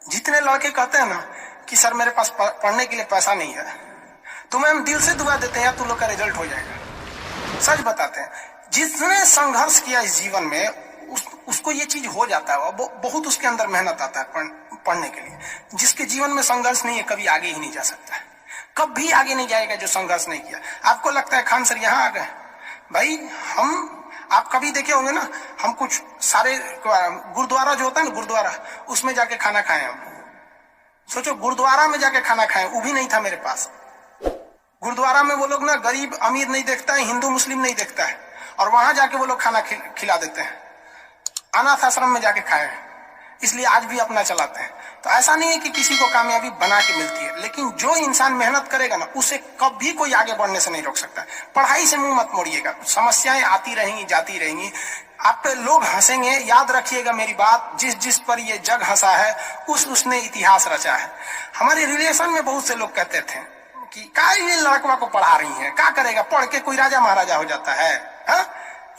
जितने लड़के कहते हैं ना कि सर मेरे पास पढ़ने के लिए पैसा नहीं है, तो मैम दिल से दुआ देते हैं यार तुम लोग का रिजल्ट हो जाएगा। सच बताते हैं, जिसने संघर्ष किया इस जीवन में उसको ये चीज हो जाता है। बहुत उसके अंदर मेहनत आता है पढ़ने के लिए। जिसके जीवन में संघर्ष नहीं है कभी आगे ही नहीं जा सकता है, कभी आगे नहीं जाएगा जो संघर्ष नहीं किया। आपको लगता है खान सर यहाँ आ गए, भाई आप कभी देखे होंगे ना, हम कुछ सारे गुरुद्वारा जो होता है ना, गुरुद्वारा उसमें जाके खाना खाए हम। सोचो गुरुद्वारा में जाके खाना खाए, वो भी नहीं था मेरे पास। गुरुद्वारा में वो लोग ना गरीब अमीर नहीं देखता है, हिंदू मुस्लिम नहीं देखता है, और वहां जाके वो लोग खाना खिला देते हैं। अनाथ आश्रम में जाके खाए, इसलिए आज भी अपना चलाते हैं। तो ऐसा नहीं है कि किसी को कामयाबी बना के मिलती है, लेकिन जो इंसान मेहनत करेगा ना उसे कभी कोई आगे बढ़ने से नहीं रोक सकता। पढ़ाई से मुंह मत मोड़िएगा, समस्याएं आती रहेंगी जाती रहेंगी, आप पे लोग हंसेंगे। याद रखिएगा मेरी बात, जिस जिस पर ये जग हंसा है उसने इतिहास रचा है। हमारे रिलेशन में बहुत से लोग कहते थे कि का ये लड़कवा को पढ़ा रही है, क्या करेगा, पढ़ के कोई राजा महाराजा हो जाता है।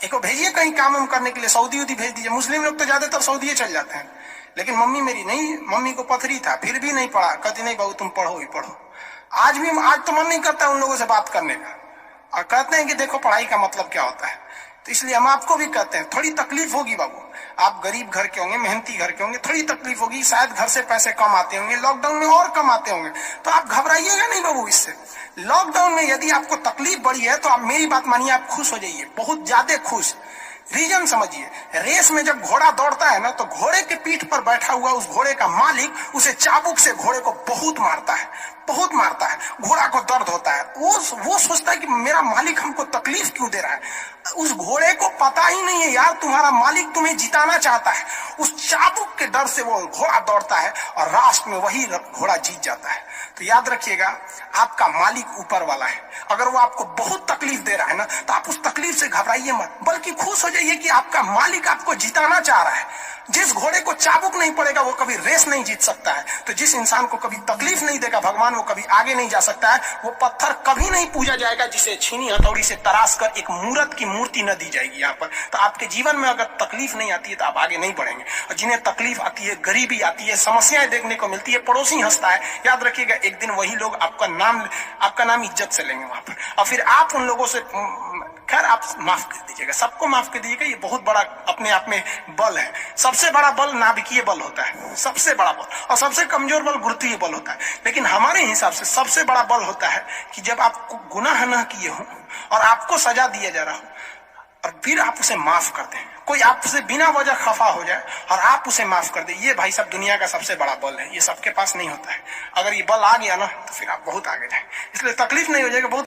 एक भेजिए कहीं काम हम करने के लिए, सऊदी उदी भेज दीजिए। मुस्लिम लोग तो ज्यादातर सऊदी चल जाते हैं, लेकिन मम्मी मेरी नहीं, मम्मी को पथरी था फिर भी नहीं पढ़ा। कहती नहीं बहू तुम पढ़ो ही पढ़ो। आज तो मन नहीं करता उन लोगों से बात करने का, और कहते हैं कि देखो पढ़ाई का मतलब क्या होता है। तो इसलिए हम आपको भी कहते हैं थोड़ी तकलीफ होगी बाबू, आप गरीब घर के होंगे, मेहनती घर के होंगे, थोड़ी तकलीफ होगी, शायद घर से पैसे कम आते होंगे, लॉकडाउन में और कम आते होंगे, तो आप घबराइएगा नहीं बाबू इससे। लॉकडाउन में यदि आपको तकलीफ बढ़ी है तो आप मेरी बात मानिए, आप खुश हो जाइए, बहुत ज्यादा खुश। रीजन समझिए, रेस में जब घोड़ा दौड़ता है ना तो घोड़े के पीठ पर बैठा हुआ उस घोड़े का मालिक उसे चाबुक से घोड़े को बहुत मारता है, बहुत मारता है। घोड़ा को दर्द होता है, वो सोचता है कि मेरा मालिक हमको तकलीफ क्यों दे रहा है। उस घोड़े को पता ही नहीं है यार तुम्हारा मालिक तुम्हें जिताना चाहता है। उस चाबुक के डर से वो घोड़ा दौड़ता है और लास्ट में वही घोड़ा जीत जाता है। तो याद रखिएगा, आपका मालिक ऊपर वाला है। अगर वो आपको बहुत तकलीफ दे रहा है ना तो आप उस तकलीफ से घबराइए मत, बल्कि खुश हो जाइए कि आपका मालिक आपको जिताना चाह रहा है। जिस घोड़े को चाबुक नहीं पड़ेगा वो कभी रेस नहीं जीत सकता है। तो जिस इंसान को कभी तकलीफ नहीं देगा भगवान, वो कभी आगे नहीं जा सकता है। वो पत्थर कभी नहीं पूजा जाएगा जिसे छीनी हथौड़ी से तराश कर एक मूर्त की मूर्ति न दी जाएगी यहाँ पर। तो आपके जीवन में अगर तकलीफ नहीं आती है तो आप आगे नहीं बढ़ेंगे। और जिन्हें तकलीफ आती है, गरीबी आती है, समस्याएं देखने को मिलती है, पड़ोसी हंसता है, याद रखिएगा एक दिन वही लोग आपका नाम इज्जत से लेंगे वहां पर। और फिर आप उन लोगों से, खैर आप माफ कर दीजिएगा, सबको माफ कर दीजिएगा, ये बहुत बड़ा अपने आप में बल है। सबसे बड़ा बल नाभिकीय बल होता है, सबसे बड़ा बल, और सबसे कमजोर बल गुरुत्वीय बल होता है। लेकिन हमारे हिसाब से सबसे बड़ा बल होता है कि जब आप गुनाह न किए हो और आपको सजा दिया जा रहा हो और फिर आप उसे माफ कर दें। कोई आपसे बिना वजह खफा हो जाए और आप उसे माफ कर दे, ये भाई सब दुनिया का सबसे बड़ा बल है। ये सबके पास नहीं होता है। अगर ये बल आ गया ना तो फिर आप बहुत आगे जाए। इसलिए तकलीफ नहीं हो जाएगा, बहुत